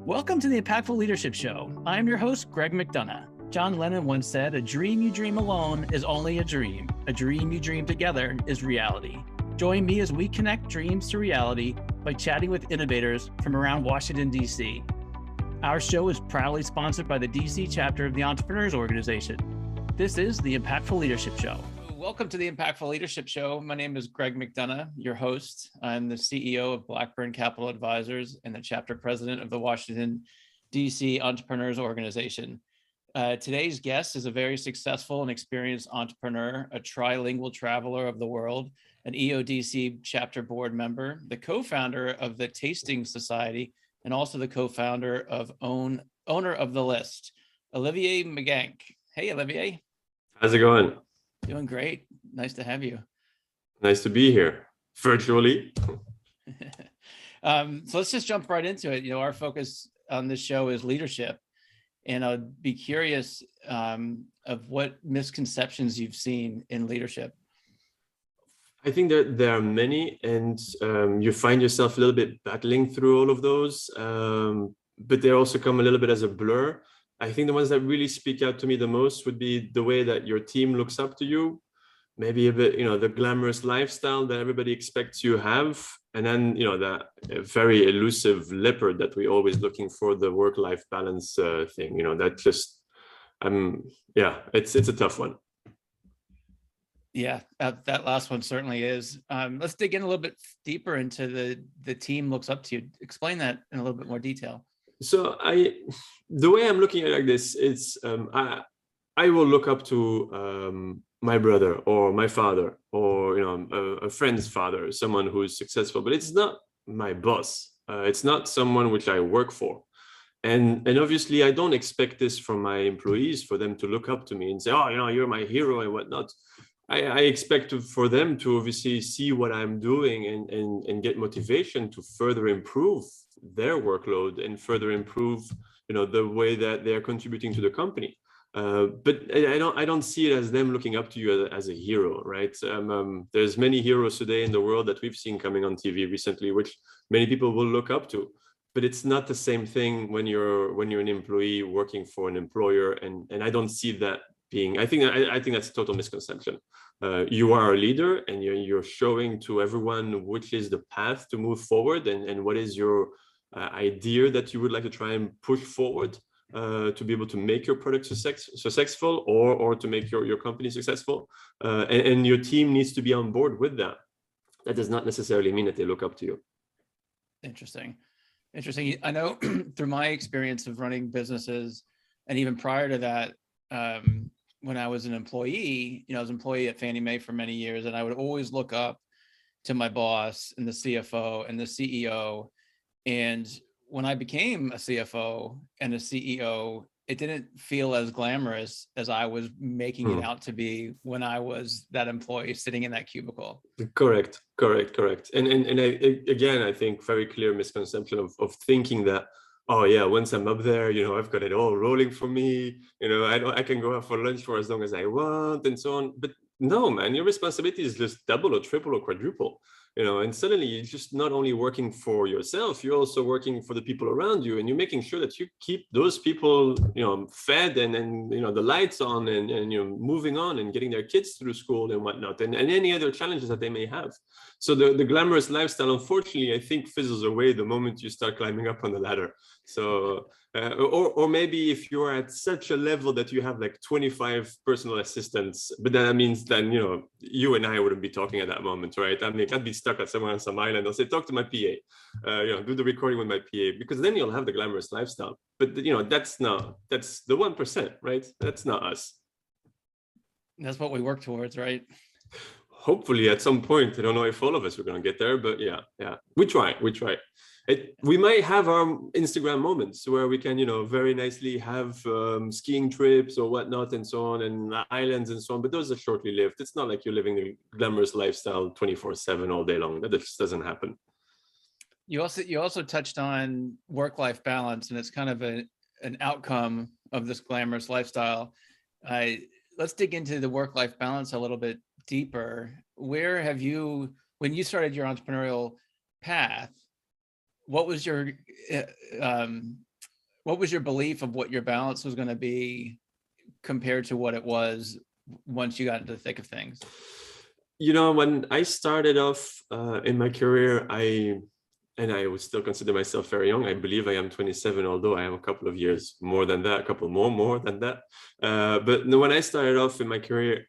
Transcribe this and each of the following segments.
Welcome to the Impactful Leadership Show. I'm your host, Greg McDonough. John Lennon once said, "A dream you dream alone is only a dream. A dream you dream together is reality." Join me as we connect dreams to reality by chatting with innovators from around Washington, D.C. Our show is proudly sponsored by the D.C. chapter of the Entrepreneurial organization. This is the Impactful Leadership Show. Welcome to the Impactful Leadership Show. My name is Greg McDonough, your host. I'm the CEO of Blackburn Capital Advisors and the chapter president of the Washington, D.C. Entrepreneurs organization. Today's guest is a very successful and experienced entrepreneur, a trilingual traveler of the world, an EODC chapter board member, the co-founder of the Tasting Society, and also the co-founder of owner of The List, Olivier Meganck. Hey, Olivier. How's it going? Doing great. Nice to have you. Nice to be here virtually. So let's just jump right into it. Our focus on this show is leadership. And I'd be curious of what misconceptions you've seen in leadership. I think there are many, and you find yourself a little bit battling through all of those, but they also come a little bit as a blur. I think the ones that really speak out to me the most would be the way that your team looks up to you, maybe a bit, the glamorous lifestyle that everybody expects you have, and then, that very elusive leopard that we're always looking for, the work-life balance thing, that just, it's a tough one. Yeah, that last one certainly is. Let's dig in a little bit deeper into the team looks up to you. Explain that in a little bit more detail. So the way I'm looking at it like this, it's I will look up to my brother or my father or a friend's father, someone who is successful, but it's not my boss. It's not someone which I work for, and obviously I don't expect this from my employees, for them to look up to me and say, "Oh, you're my hero" and whatnot. I expect for them to obviously see what I'm doing and get motivation to further improve their workload and further improve, the way that they're contributing to the company. But I don't see it as them looking up to you as a hero, right? There's many heroes today in the world that we've seen coming on TV recently, which many people will look up to. But it's not the same thing when you're an employee working for an employer, and I don't see that being. I think that's a total misconception. You are a leader, and you're showing to everyone which is the path to move forward, and what is your idea that you would like to try and push forward to be able to make your product successful or to make your company successful. And your team needs to be on board with that. That does not necessarily mean that they look up to you. Interesting. I know through my experience of running businesses, and even prior to that, when I was an employee, I was an employee at Fannie Mae for many years, and I would always look up to my boss and the CFO and the CEO. And when I became a CFO and a CEO, it didn't feel as glamorous as I was making it out to be when I was that employee sitting in that cubicle. Correct. And I think very clear misconception of thinking that, oh yeah, once I'm up there, I've got it all rolling for me. I can go out for lunch for as long as I want and so on. But no, man, your responsibility is just double or triple or quadruple. And suddenly you're just not only working for yourself, you're also working for the people around you, and you're making sure that you keep those people, fed and the lights on and moving on and getting their kids through school and whatnot, and any other challenges that they may have. So the glamorous lifestyle, unfortunately, I think fizzles away the moment you start climbing up on the ladder. So, or maybe if you're at such a level that you have like 25 personal assistants, but that means then, you and I wouldn't be talking at that moment, right? I mean, I'd be stuck at somewhere on some island. I'll say, talk to my PA, do the recording with my PA, because then you'll have the glamorous lifestyle. But, that's the 1%, right? That's not us. That's what we work towards, right? Hopefully at some point, I don't know if all of us are going to get there, but yeah, we try. We might have our Instagram moments where we can, very nicely have skiing trips or whatnot and so on, and islands and so on, but those are shortly lived. It's not like you're living a glamorous lifestyle 24/7 all day long. That just doesn't happen. You also touched on work-life balance, and it's kind of an outcome of this glamorous lifestyle. Let's dig into the work-life balance a little bit deeper. Where have you, when you started your entrepreneurial path, what was your what was your belief of what your balance was going to be compared to what it was once you got into the thick of things? When I started off in my career, and I would still consider myself very young. I believe I am 27, although I am a couple of years more than that, a couple more than that. But no, when I started off in my career,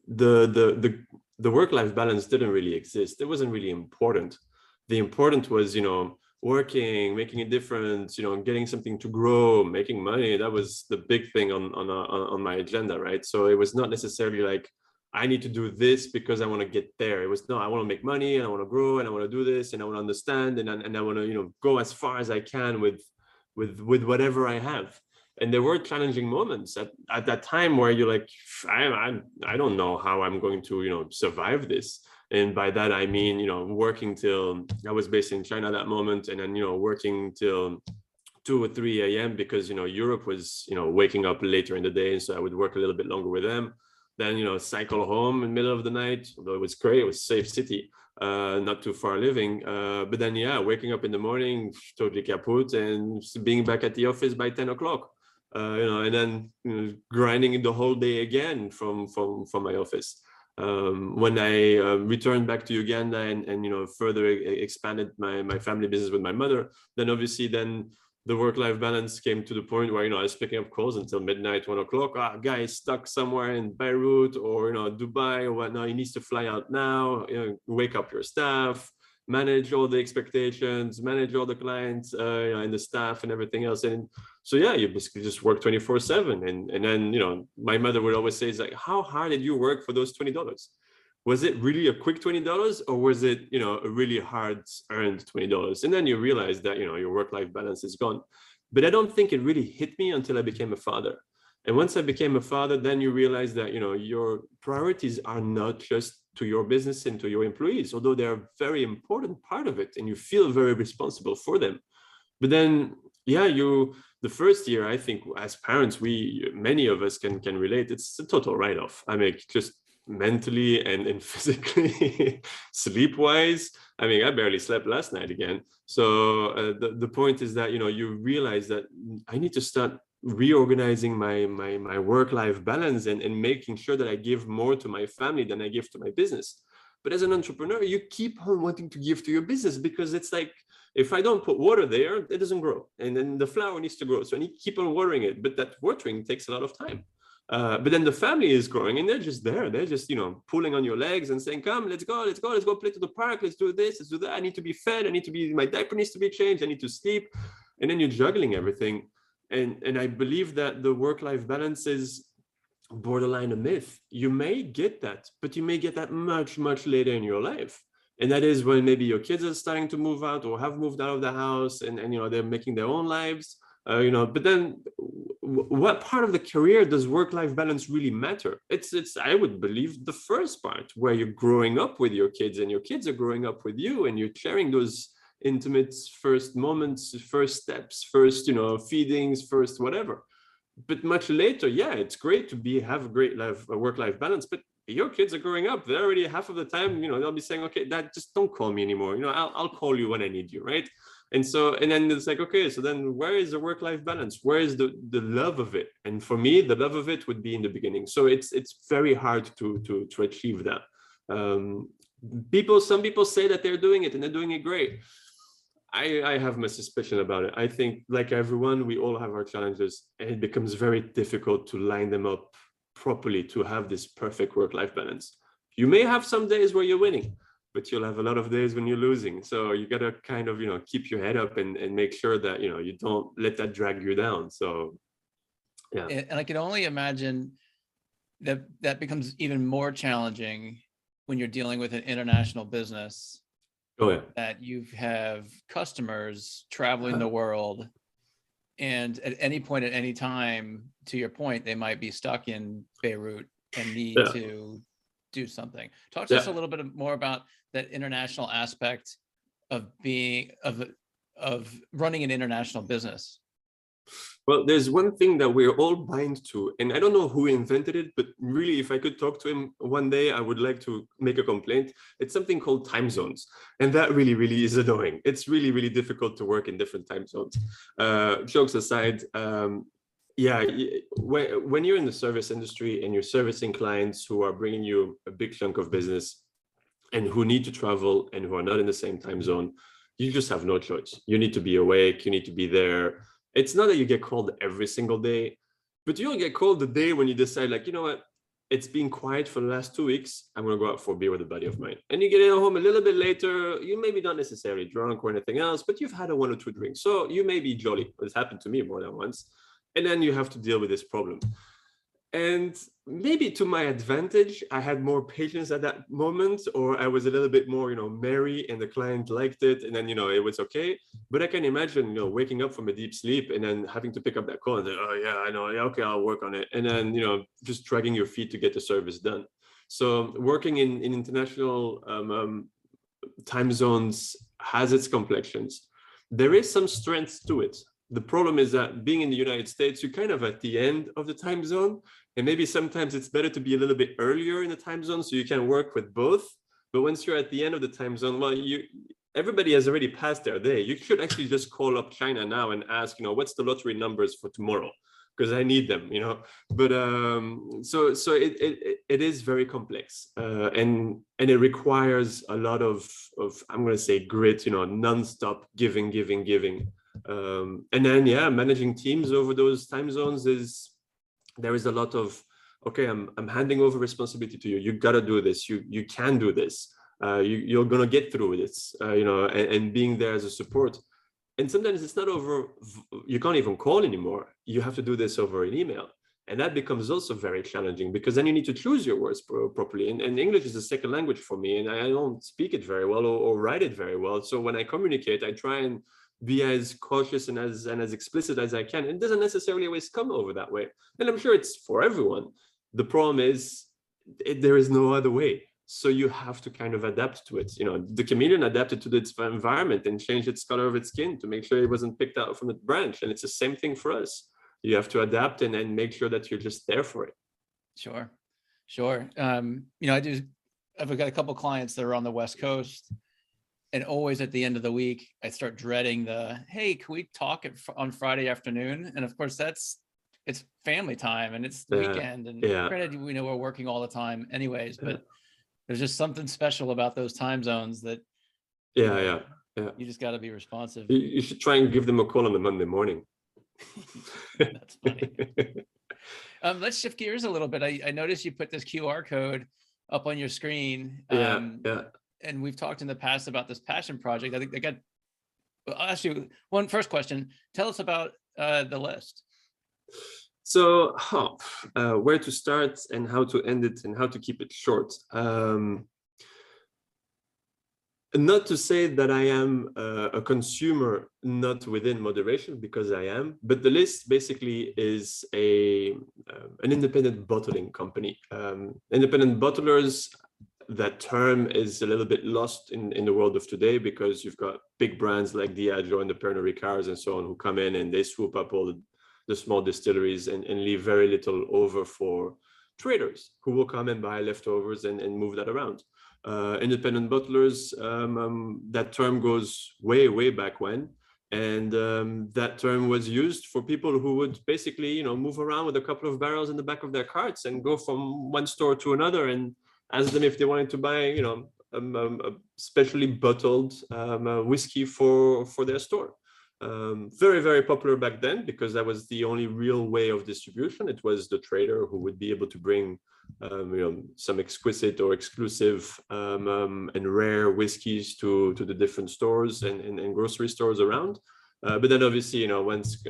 the work-life balance didn't really exist. It wasn't really important. The important was, working, making a difference, getting something to grow, making money. That was the big thing on my agenda, right? So it was not necessarily like, I need to do this because I want to get there. It was, no, I want to make money and I want to grow and I want to do this and I want to understand and I want to, go as far as I can with whatever I have. And there were challenging moments at that time where you're like, I don't know how I'm going to, survive this. And by that, I mean, working till, I was based in China at that moment, and then, working till 2 or 3 a.m. because, Europe was, waking up later in the day. And so I would work a little bit longer with them. Then, cycle home in the middle of the night, although it was great, it was a safe city, not too far living. But then, waking up in the morning, totally kaput, and being back at the office by 10 o'clock, and then grinding the whole day again from my office. When I returned back to Uganda and further expanded my family business with my mother, then obviously the work-life balance came to the point where, I was picking up calls until midnight, 1 o'clock. Guy is stuck somewhere in Beirut or, Dubai or whatnot. He needs to fly out now, wake up your staff, manage all the expectations, manage all the clients, and the staff and everything else. And so, you basically just work 24/7. And then, my mother would always say, it's like, how hard did you work for those $20? Was it really a quick $20 or was it, a really hard earned $20? And then you realize that, your work-life balance is gone. But I don't think it really hit me until I became a father. And once I became a father, then you realize that, your priorities are not just to your business and to your employees, although they're a very important part of it and you feel very responsible for them. But then, the first year, I think as parents, many of us can relate. It's a total write-off. I mean, just mentally and physically, sleep-wise. I mean, I barely slept last night again. So the point is that, you realize that I need to start reorganizing my work-life balance and making sure that I give more to my family than I give to my business. But as an entrepreneur, you keep on wanting to give to your business because it's like, if I don't put water there, it doesn't grow. And then the flower needs to grow. So I need to keep on watering it. But that watering takes a lot of time. But then the family is growing and they're just there. They're just, pulling on your legs and saying, come, let's go play to the park. Let's do this, let's do that. I need to be fed. My diaper needs to be changed. I need to sleep. And then you're juggling everything. And I believe that the work-life balance is borderline a myth. You may get that, but you may get that much, much later in your life. And that is when maybe your kids are starting to move out or have moved out of the house and they're making their own lives. But then what part of the career does work-life balance really matter? It's I would believe the first part where you're growing up with your kids and your kids are growing up with you and you're sharing those intimate first moments, first steps, first, feedings, first whatever. But much later, it's great to have a great work-life balance, but your kids are growing up. They're already half of the time, they'll be saying, okay, Dad, just don't call me anymore. I'll call you when I need you, right? And then it's like, okay, so then where is the work-life balance? Where is the love of it? And for me, the love of it would be in the beginning. So it's very hard to achieve that. Some people say that they're doing it and they're doing it great. I have my suspicion about it. I think like everyone, we all have our challenges and it becomes very difficult to line them up properly to have this perfect work-life balance. You may have some days where you're winning, but you'll have a lot of days when you're losing. So you got to kind of, keep your head up and make sure that, you don't let that drag you down. So, yeah. And I can only imagine that becomes even more challenging when you're dealing with an international business. Oh, yeah. That you have customers traveling the world. And at any point, at any time, to your point, they might be stuck in Beirut and need to do something. Talk to us a little bit more about that international aspect of running an international business. Well, there's one thing that we're all bind to, and I don't know who invented it, but really, if I could talk to him one day, I would like to make a complaint. It's something called time zones, and that really, really is annoying. It's really, really difficult to work in different time zones. Jokes aside, yeah, when you're in the service industry and you're servicing clients who are bringing you a big chunk of business and who need to travel and who are not in the same time zone, you just have no choice. You need to be awake, you need to be there. It's not that you get called every single day, but you'll get called the day when you decide, like, you know what, it's been quiet for the last 2 weeks. I'm going to go out for a beer with a buddy of mine. And you get home a little bit later. You maybe not necessarily drunk or anything else, but you've had a 1 or 2 drinks. So you may be jolly. It's happened to me more than once. And then you have to deal with this problem. And maybe to my advantage, I had more patience at that moment, or I was a little bit more, merry, and the client liked it, and then, it was okay. But I can imagine, waking up from a deep sleep and then having to pick up that call and say, oh yeah, I know, yeah, okay, I'll work on it. And then, just dragging your feet to get the service done. So working in international time zones has its complexions. There is some strength to it. The problem is that being in the United States, you're kind of at the end of the time zone. And maybe sometimes it's better to be a little bit earlier in the time zone so you can work with both. But once you're at the end of the time zone, well, everybody has already passed their day. You should actually just call up China now and ask, what's the lottery numbers for tomorrow? Because I need them, But so it is very complex, and it requires a lot of I'm going to say grit, nonstop giving. And then managing teams over those time zones there is a lot of, okay, I'm handing over responsibility to you. You got to do this. You can do this. You're going to get through this, and being there as a support. And sometimes it's not over. You can't even call anymore. You have to do this over an email. And that becomes also very challenging because then you need to choose your words properly. And English is a second language for me, and I don't speak it very well or write it very well. So when I communicate, I try and be as cautious and as explicit as I can. It doesn't necessarily always come over that way. And I'm sure it's for everyone. The problem is there is no other way. So you have to kind of adapt to it. The chameleon adapted to its environment and changed its color of its skin to make sure it wasn't picked out from the branch. And it's the same thing for us. You have to adapt and make sure that you're just there for it. Sure. I've got a couple clients that are on the West Coast. And always at the end of the week, I start dreading hey, can we talk on Friday afternoon? And of course, it's family time and it's the weekend. And granted, we know we're working all the time anyways, but there's just something special about those time zones that you just got to be responsive. You should try and give them a call on the Monday morning. That's funny. Let's shift gears a little bit. I noticed you put this QR code up on your screen. And we've talked in the past about this passion project. I think I'll ask you one first question. Tell us about the list. So where to start and how to end it and how to keep it short. Not to say that I am a consumer not within moderation, because I am, but the list basically is an independent bottling company. Independent bottlers, that term is a little bit lost in the world of today, because you've got big brands like Diageo and the Pernod Ricards and so on who come in and they swoop up all the small distilleries and leave very little over for traders who will come and buy leftovers and move that around. Independent bottlers, that term goes way back when. And that term was used for people who would basically, move around with a couple of barrels in the back of their carts and go from one store to another and ask them if they wanted to buy, a specially bottled whiskey for their store. Very, very popular back then, because that was the only real way of distribution. It was the trader who would be able to bring, some exquisite or exclusive and rare whiskeys to the different stores and grocery stores around. But then obviously, once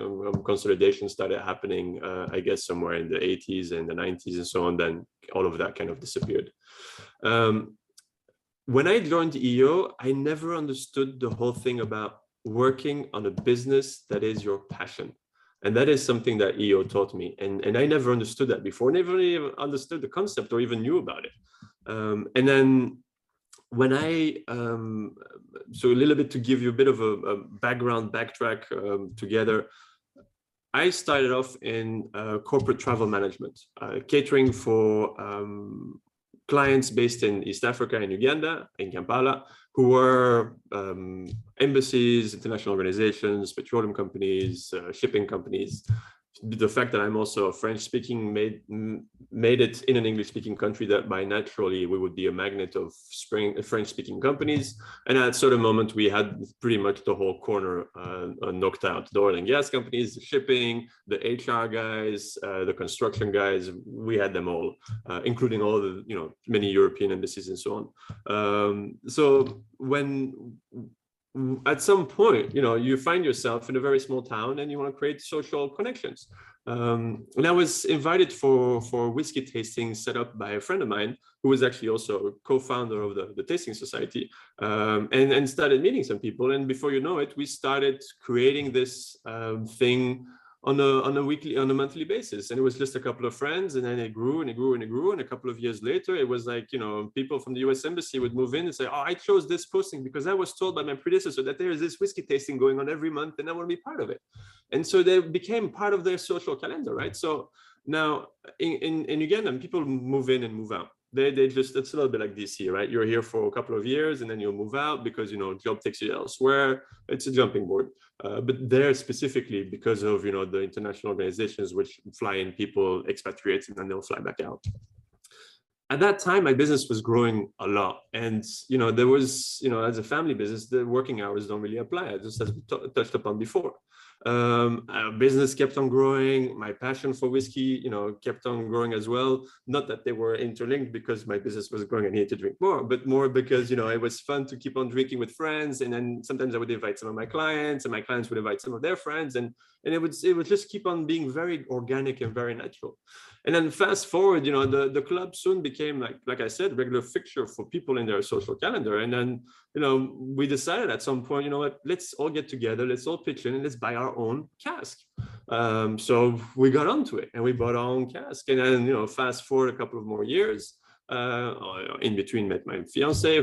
consolidation started happening, I guess somewhere in the 80s and the 90s and so on, then all of that kind of disappeared. When I joined EO, I never understood the whole thing about working on a business that is your passion. And that is something that EO taught me. And I never understood that before, never even understood the concept or even knew about it. And then when so a little bit to give you a bit of a background, backtrack together, I started off in corporate travel management, catering for clients based in East Africa and Uganda, in Kampala, who were embassies, international organizations, petroleum companies, shipping companies. The fact that I'm also French speaking made it in an English speaking country that by naturally we would be a magnet of French speaking companies. And at a certain moment, we had pretty much the whole corner knocked out. The oil and gas companies, the shipping, the HR guys, the construction guys, we had them all, including all the, many European embassies and so on. So when at some point, you find yourself in a very small town and you want to create social connections. And I was invited for whiskey tasting set up by a friend of mine who was actually also a co-founder of the tasting society, and started meeting some people. And before you know it, we started creating this thing on a monthly basis. And it was just a couple of friends, and then it grew and it grew and it grew. And a couple of years later, it was like, people from the US Embassy would move in and say, oh, I chose this posting because I was told by my predecessor that there is this whiskey tasting going on every month and I want to be part of it. And so they became part of their social calendar, right? So now in Uganda, people move in and move out. They just, it's a little bit like DC, right? You're here for a couple of years and then you'll move out because, job takes you elsewhere. It's a jumping board. But there specifically because of, the international organizations which fly in people, expatriates, and then they'll fly back out. At that time, my business was growing a lot. And, there was, as a family business, the working hours don't really apply, just as we touched upon before. Our business kept on growing. My passion for whiskey, kept on growing as well. Not that they were interlinked because my business was growing and I needed to drink more, but more because, it was fun to keep on drinking with friends. And then sometimes I would invite some of my clients and my clients would invite some of their friends. And it would just keep on being very organic and very natural. And then fast forward, the club soon became like I said, regular fixture for people in their social calendar. And then, we decided at some point, let's all get together, let's all pitch in and let's buy our own cask. So we got onto it and we bought our own cask. And then, fast forward a couple of more years, in between met my fiance,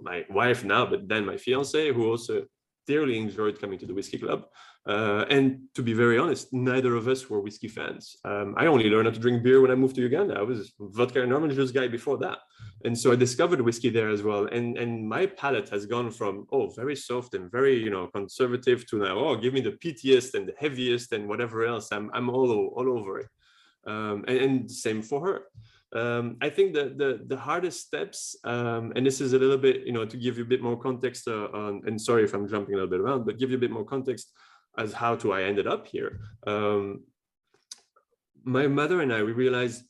my wife now, but then my fiance, who also dearly enjoyed coming to the whiskey club. And to be very honest, neither of us were whiskey fans. I only learned how to drink beer when I moved to Uganda. I was a vodka and orange juice guy before that. And so I discovered whiskey there as well. And my palate has gone from, very soft and very, conservative to now, give me the peatiest and the heaviest and whatever else. I'm all over it. And same for her. I think the hardest steps, and this is a little bit, to give you a bit more context and sorry if I'm jumping a little bit around, but give you a bit more context as how I ended up here. My mother and I, we realized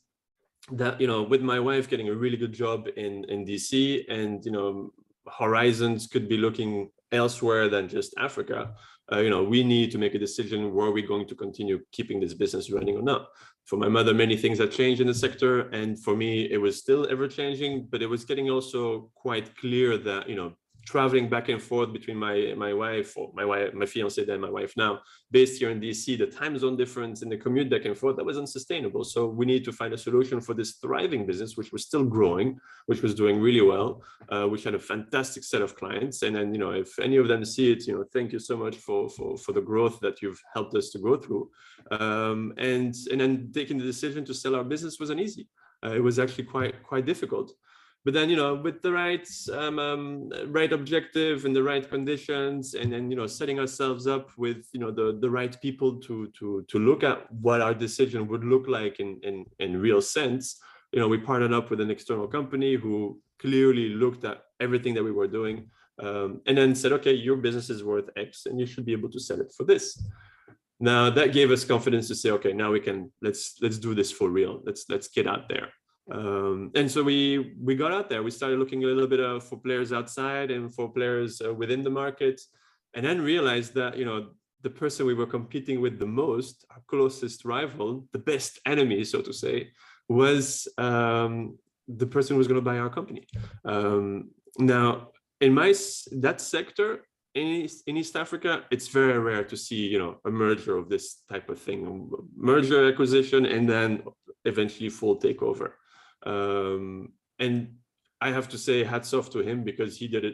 that, with my wife getting a really good job in DC and, horizons could be looking elsewhere than just Africa, we need to make a decision, were we going to continue keeping this business running or not? For my mother, many things had changed in the sector. And for me, it was still ever changing, but it was getting also quite clear that, traveling back and forth between my wife, my fiance, then my wife now, based here in DC, the time zone difference and the commute back and forth, that was unsustainable. So we need to find a solution for this thriving business, which was still growing, which was doing really well, which had a fantastic set of clients. And then, if any of them see it, thank you so much for the growth that you've helped us to go through. And then taking the decision to sell our business wasn't easy. It was actually quite difficult. But then, with the right objective and the right conditions, and then, setting ourselves up with, the right people to look at what our decision would look like in real sense, we partnered up with an external company who clearly looked at everything that we were doing, and then said, okay, your business is worth X and you should be able to sell it for this. Now that gave us confidence to say, okay, now let's do this for real. Let's get out there. And so we got out there. We started looking a little bit for players outside and for players within the market, and then realized that, the person we were competing with the most, our closest rival, the best enemy, so to say, was the person who was going to buy our company. Now, in that sector, in East Africa, it's very rare to see, a merger of this type of thing, merger acquisition, and then eventually full takeover. And I have to say hats off to him because he did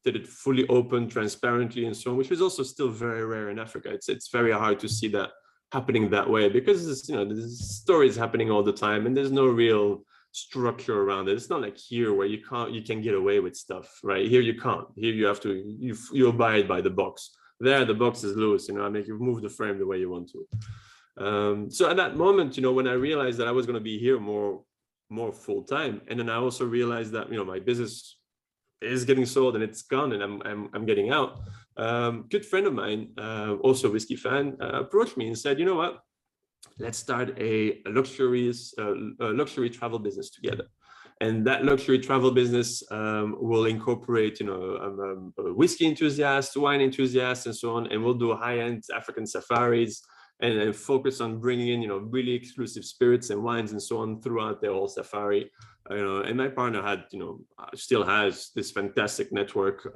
it fully open, transparently, and so on, which is also still very rare in Africa. It's very hard to see that happening that way, because it's, there's stories happening all the time and there's no real structure around it. It's not like here where you can get away with stuff, right? Here you can't. Here you have to, you abide by the box. There the box is loose, I mean, you move the frame the way you want to. So at that moment, when I realized that I was going to be here more full time, and then I also realized that my business is getting sold and it's gone and I'm getting out. Good friend of mine, also a whiskey fan, approached me and said, you know what, let's start a luxury travel business together. And that luxury travel business will incorporate, whiskey enthusiasts, wine enthusiasts, and so on. And we'll do high-end African safaris and focus on bringing in, really exclusive spirits and wines and so on throughout their whole safari. And my partner had, still has this fantastic network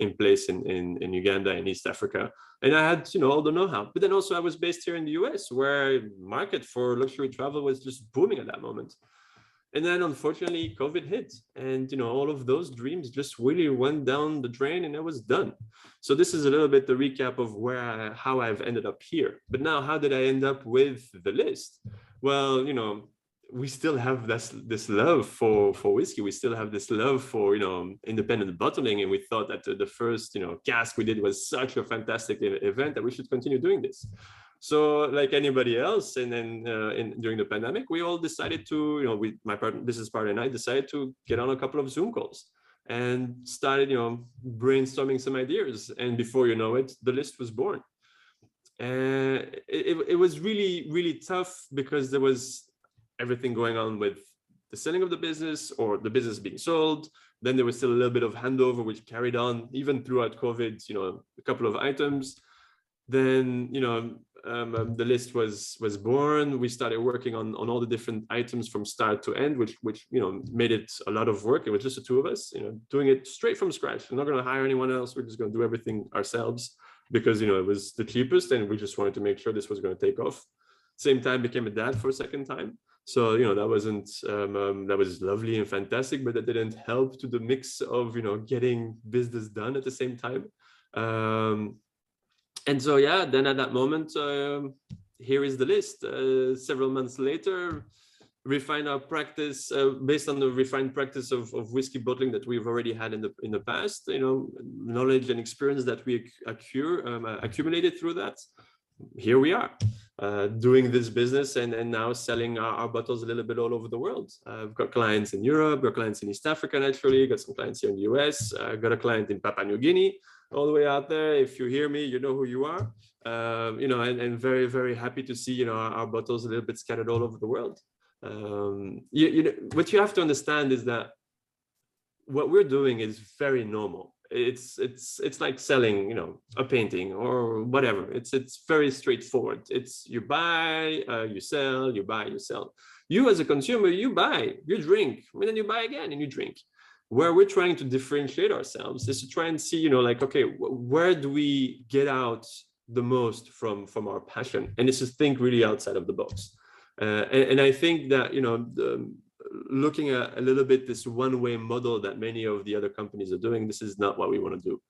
in place in Uganda and East Africa. And I had, all the know-how. But then also I was based here in the US, where market for luxury travel was just booming at that moment. And then unfortunately, COVID hit, and all of those dreams just really went down the drain, and it was done. So this is a little bit the recap of how I've ended up here. But now, how did I end up with the list? Well, we still have this love for whiskey. We still have this love for independent bottling, and we thought that the first cask we did was such a fantastic event that we should continue doing this. So like anybody else, and then during the pandemic, we all decided to, my business partner and I decided to get on a couple of Zoom calls and started, brainstorming some ideas. And before you know it, the list was born. And it was really, really tough, because there was everything going on with the selling of the business, or the business being sold. Then there was still a little bit of handover, which carried on even throughout COVID, a couple of items. Then, the list was born. We started working on all the different items from start to end, which made it a lot of work. It was just the two of us, doing it straight from scratch. We're not going to hire anyone else. We're just going to do everything ourselves, because it was the cheapest, and we just wanted to make sure this was going to take off. Same time, became a dad for a second time. So that wasn't that was lovely and fantastic, but that didn't help to the mix of getting business done at the same time. And so, yeah, then at that moment, here is the list. Several months later, refine our practice based on the refined practice of whiskey bottling that we've already had in the past. Knowledge and experience that we accumulated through that. Here we are, doing this business and now selling our bottles a little bit all over the world. I've got clients in Europe, got clients in East Africa, naturally, got some clients here in the US, got a client in Papua New Guinea, all the way out there. If you hear me, you know who you are, and very, very happy to see, our bottles a little bit scattered all over the world. What you have to understand is that what we're doing is very normal. It's like selling, a painting or whatever. It's very straightforward. It's you buy, you sell, you buy, you sell. You as a consumer, you buy, you drink, and then you buy again and you drink. Where we're trying to differentiate ourselves is to try and see, okay, where do we get out the most from our passion? And it's to think really outside of the box. And I think that, looking at a little bit this one-way model that many of the other companies are doing, this is not what we want to do.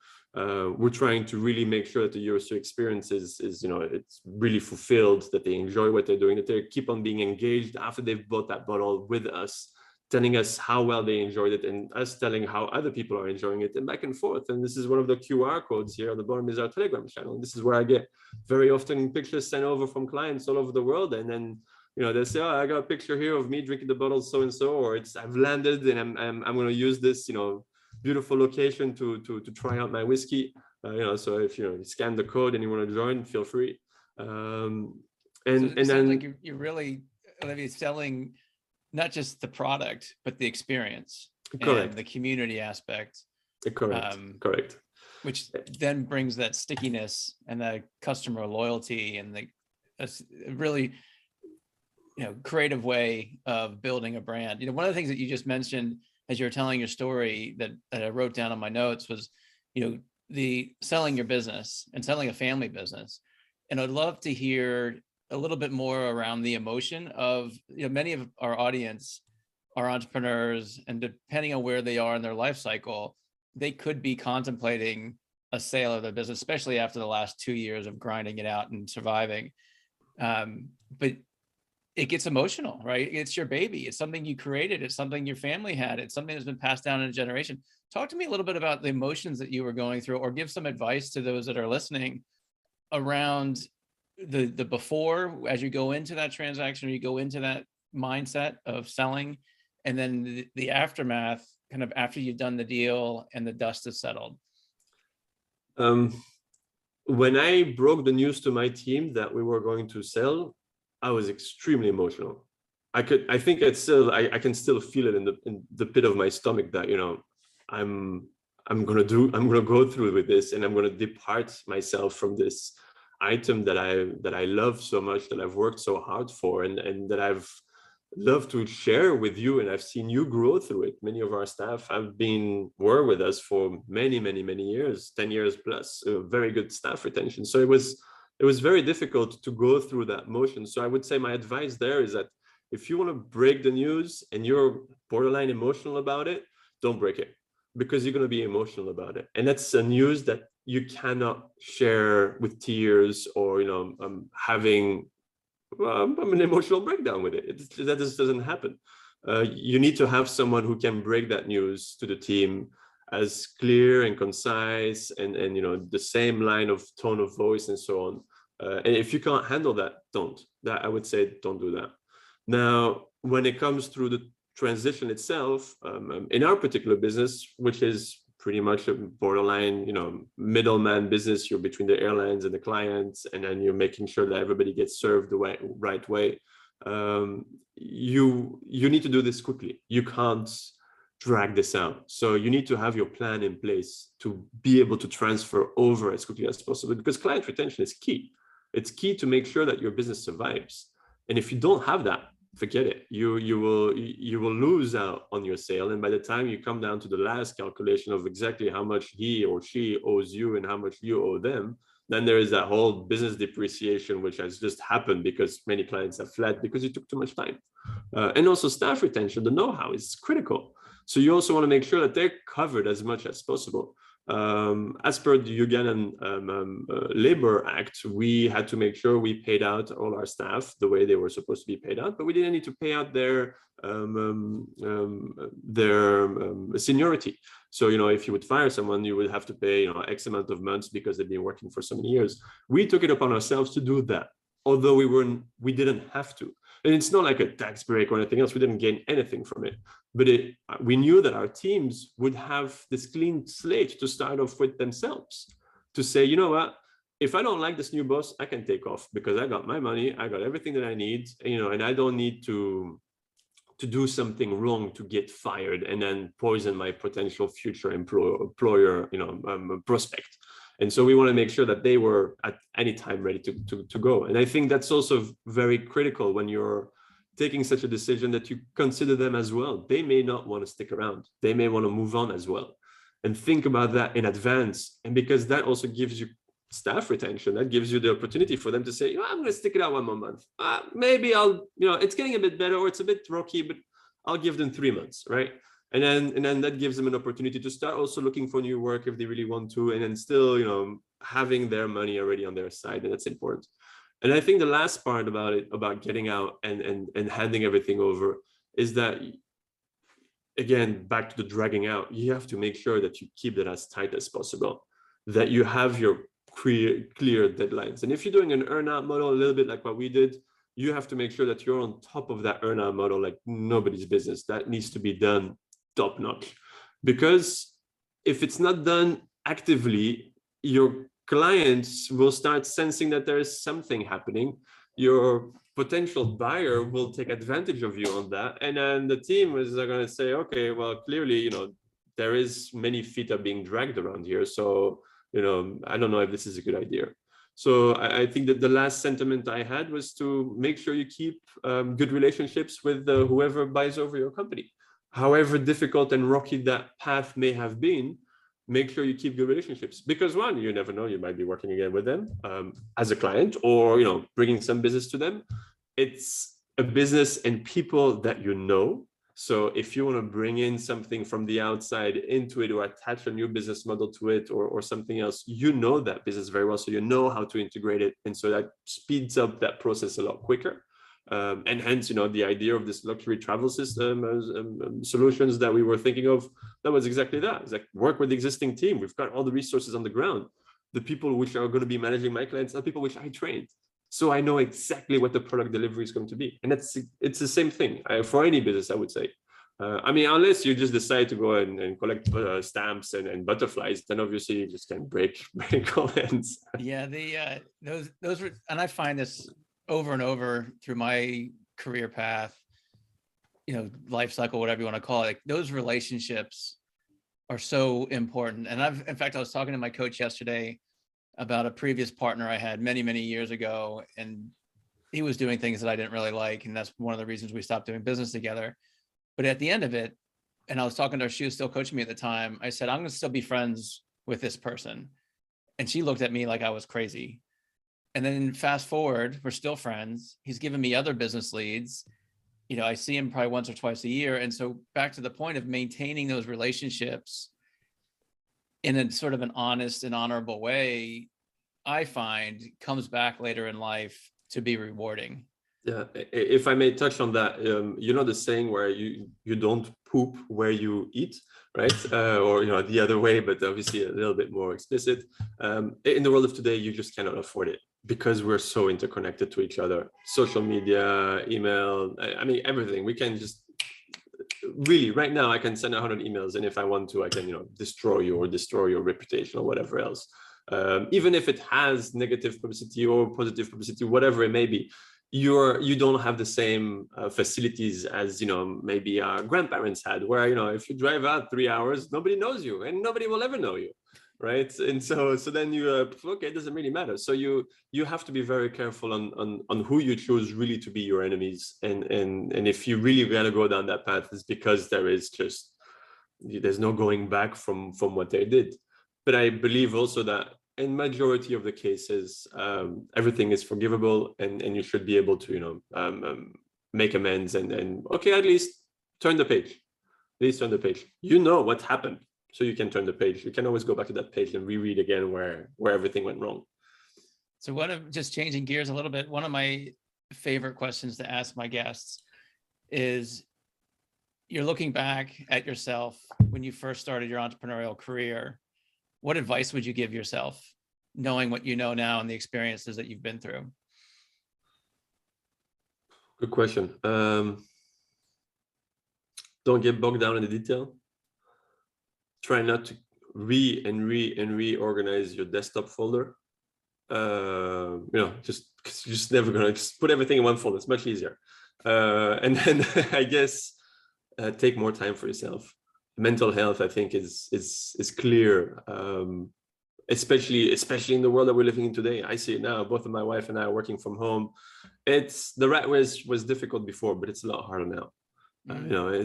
We're trying to really make sure that the user experience is it's really fulfilled, that they enjoy what they're doing, that they keep on being engaged after they've bought that bottle with us, telling us how well they enjoyed it, and us telling how other people are enjoying it, and back and forth. And this is one of the QR codes here on the bottom is our Telegram channel. And this is where I get very often pictures sent over from clients all over the world. And then, they say, oh, I got a picture here of me drinking the bottle so-and-so, or I've landed and I'm going to use this, beautiful location to try out my whiskey. So if, you scan the code and you want to join, feel free. And then like you're really, Olivier, selling not just the product, but the experience. Correct. And the community aspect. Correct. Which then brings that stickiness and that customer loyalty and the really, creative way of building a brand. One of the things that you just mentioned as you were telling your story that I wrote down on my notes was, the selling your business and selling a family business. And I'd love to hear a little bit more around the emotion of, many of our audience are entrepreneurs, and depending on where they are in their life cycle, they could be contemplating a sale of their business, especially after the last 2 years of grinding it out and surviving. But it gets emotional, right? It's your baby. It's something you created. It's something your family had. It's something that's been passed down in a generation. Talk to me a little bit about the emotions that you were going through, or give some advice to those that are listening around the before, as you go into that transaction, or you go into that mindset of selling, and then the aftermath, kind of after you've done the deal and the dust is settled. When I broke the news to my team that we were going to sell, I was extremely emotional. I can still feel it in the pit of my stomach that, I'm gonna go through with this, and I'm gonna depart myself from this item that I love so much, that I've worked so hard for, and that I've loved to share with you, and I've seen you grow through it. Many of our staff were with us for many, many, many years, 10 years plus, very good staff retention. So it was very difficult to go through that motion. So I would say my advice there is that if you want to break the news and you're borderline emotional about it, don't break it, because you're going to be emotional about it. And that's a news that you cannot share with tears, or, having an emotional breakdown with it. That just doesn't happen. You need to have someone who can break that news to the team as clear and concise, and the same line of tone of voice and so on. And if you can't handle that, I would say don't do that. Now, when it comes through the transition itself, in our particular business, which is pretty much a borderline, middleman business, you're between the airlines and the clients, and then you're making sure that everybody gets served the right way. You need to do this quickly. You can't drag this out. So you need to have your plan in place to be able to transfer over as quickly as possible, because client retention is key. It's key to make sure that your business survives. And if you don't have that, forget it. You will lose out on your sale. And by the time you come down to the last calculation of exactly how much he or she owes you and how much you owe them, then there is that whole business depreciation, which has just happened because many clients have fled because it took too much time. And also staff retention, the know-how is critical. So you also want to make sure that they're covered as much as possible. As per the Ugandan Labor Act, we had to make sure we paid out all our staff the way they were supposed to be paid out, but we didn't need to pay out their seniority. So, if you would fire someone, you would have to pay, X amount of months because they've been working for so many years. We took it upon ourselves to do that, although we didn't have to. And it's not like a tax break or anything else. We didn't gain anything from it. But we knew that our teams would have this clean slate to start off with themselves, to say, you know what, if I don't like this new boss, I can take off because I got my money, I got everything that I need, and I don't need to do something wrong to get fired and then poison my potential future employer, prospect. And so we want to make sure that they were at any time ready to go. And I think that's also very critical when you're taking such a decision, that you consider them as well. They may not want to stick around. They may want to move on as well. And think about that in advance. And because that also gives you staff retention, that gives you the opportunity for them to say, I'm going to stick it out one more month. Maybe I'll, it's getting a bit better, or it's a bit rocky, but I'll give them 3 months, right? And then that gives them an opportunity to start also looking for new work if they really want to, and then still, having their money already on their side. And that's important. And I think the last part about getting out and handing everything over, is that, again, back to the dragging out, you have to make sure that you keep that as tight as possible, that you have your clear deadlines. And if you're doing an earn-out model, a little bit like what we did, you have to make sure that you're on top of that earn-out model like nobody's business. That needs to be done top notch, because if it's not done actively, your clients will start sensing that there is something happening. Your potential buyer will take advantage of you on that, and then the team is going to say, okay, well, clearly, there is many feet are being dragged around here, so I don't know if this is a good idea. So I think that the last sentiment I had was to make sure you keep good relationships with whoever buys over your company. However difficult and rocky that path may have been, make sure you keep good relationships, because one, you never know, you might be working again with them as a client, or bringing some business to them. It's a business and people that So if you want to bring in something from the outside into it, or attach a new business model to it, or something else, you know that business very well, so you know how to integrate it, and so that speeds up that process a lot quicker. And hence, the idea of this luxury travel system solutions that we were thinking of, that was exactly that. It's like, work with the existing team. We've got all the resources on the ground. The people which are going to be managing my clients are people which I trained. So I know exactly what the product delivery is going to be. And it's the same thing for any business, I would say. Unless you just decide to go and collect stamps and butterflies, then obviously you just can break all ends. Yeah, those were, and I find this over and over through my career path, life cycle, whatever you want to call it. Like, those relationships are so important. And in fact, I was talking to my coach yesterday about a previous partner I had many, many years ago, and he was doing things that I didn't really like. And that's one of the reasons we stopped doing business together. But at the end of it, and I was talking to her, she was still coaching me at the time. I said, I'm going to still be friends with this person. And she looked at me like I was crazy. And then fast forward, we're still friends. He's given me other business leads. I see him probably once or twice a year. And so back to the point of maintaining those relationships in a sort of an honest and honorable way, I find comes back later in life to be rewarding. Yeah, if I may touch on that, the saying where you don't poop where you eat, right? Or the other way, but obviously a little bit more explicit. In the world of today, you just cannot afford it because we're so interconnected to each other. Social media, email, everything. We can just really, right now, I can send 100 emails, and if I want to, I can destroy you or destroy your reputation or whatever else. Even if it has negative publicity or positive publicity, whatever it may be. You don't have the same facilities as maybe our grandparents had, where if you drive out 3 hours, nobody knows you and nobody will ever know you, right? And so then you okay, it doesn't really matter. So you have to be very careful on who you choose really to be your enemies, and if you really gotta go down that path, it's because there's no going back from what they did. But I believe also that in majority of the cases, everything is forgivable, and you should be able to, make amends and okay, at least turn the page. At least turn the page. You know what happened, so you can turn the page. You can always go back to that page and reread again where everything went wrong. So just changing gears a little bit, one of my favorite questions to ask my guests is, you're looking back at yourself when you first started your entrepreneurial career. What advice would you give yourself, knowing what you know now and the experiences that you've been through? Good question. Don't get bogged down in the detail. Try not to reorganize your desktop folder. Just never gonna just put everything in one folder. It's much easier. And then I guess take more time for yourself. Mental health, I think, is clear, especially in the world that we're living in today. I see it now. Both of my wife and I are working from home. The rat race was difficult before, but it's a lot harder now.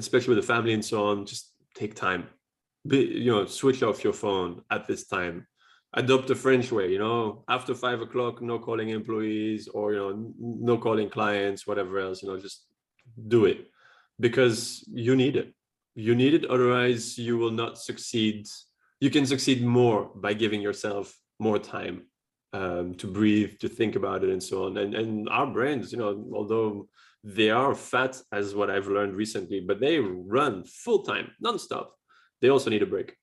Especially with the family and so on. Just take time. Switch off your phone at this time. Adopt the French way. After 5 o'clock, no calling employees, or no calling clients, whatever else. Just do it, because you need it. You need it, otherwise you will not succeed. You can succeed more by giving yourself more time to breathe, to think about it, and so on. And our brains, although they are fat, as what I've learned recently, but they run full time, nonstop. They also need a break.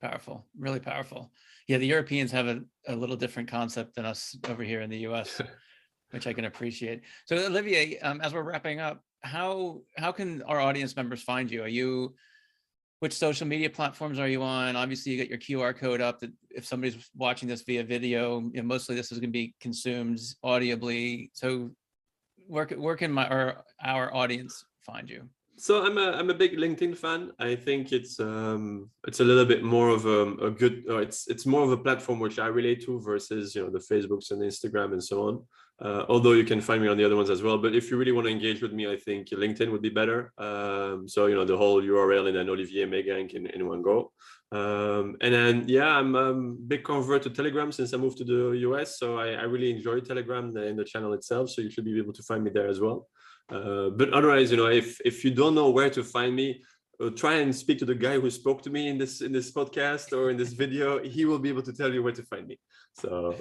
Powerful, really powerful. Yeah, the Europeans have a little different concept than us over here in the US, which I can appreciate. So Olivier, as we're wrapping up, how can our audience members find you? Which social media platforms are you on? Obviously, you got your QR code up that if somebody's watching this via video, mostly this is going to be consumed audibly. So where can our audience find you? So I'm a big LinkedIn fan. I think it's a little bit more of a good. It's more of a platform which I relate to versus the Facebooks and Instagram and so on. Although you can find me on the other ones as well. But if you really want to engage with me, I think LinkedIn would be better. So the whole URL and then Olivier Meganck in one go. And then I'm a big convert to Telegram since I moved to the US. So I really enjoy Telegram and the channel itself. So you should be able to find me there as well. But otherwise, if you don't know where to find me, try and speak to the guy who spoke to me in this podcast or in this video. He will be able to tell you where to find me. So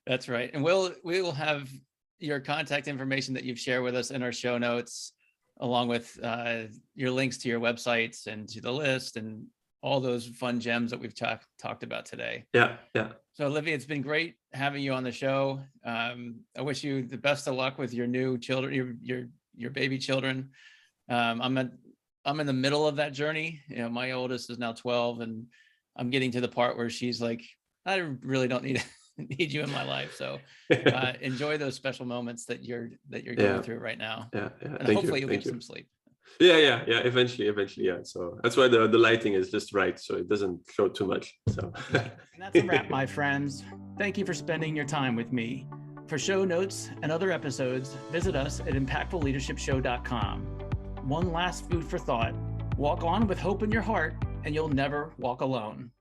that's right. And we will have your contact information that you've shared with us in our show notes, along with your links to your websites and to the list and all those fun gems that we've talked about today. Yeah. So Olivier, it's been great having you on the show. I wish you the best of luck with your new children, your baby children. I'm in the middle of that journey. My oldest is now 12, and I'm getting to the part where she's like, I really don't need you in my life. So enjoy those special moments that you're going through right now. Yeah. And hopefully you'll get some sleep. Yeah. Eventually. Yeah. So that's why the lighting is just right, so it doesn't show too much. So and that's a wrap, my friends. Thank you for spending your time with me. For show notes and other episodes, visit us at impactfulleadershipshow.com. One last food for thought: walk on with hope in your heart, and you'll never walk alone.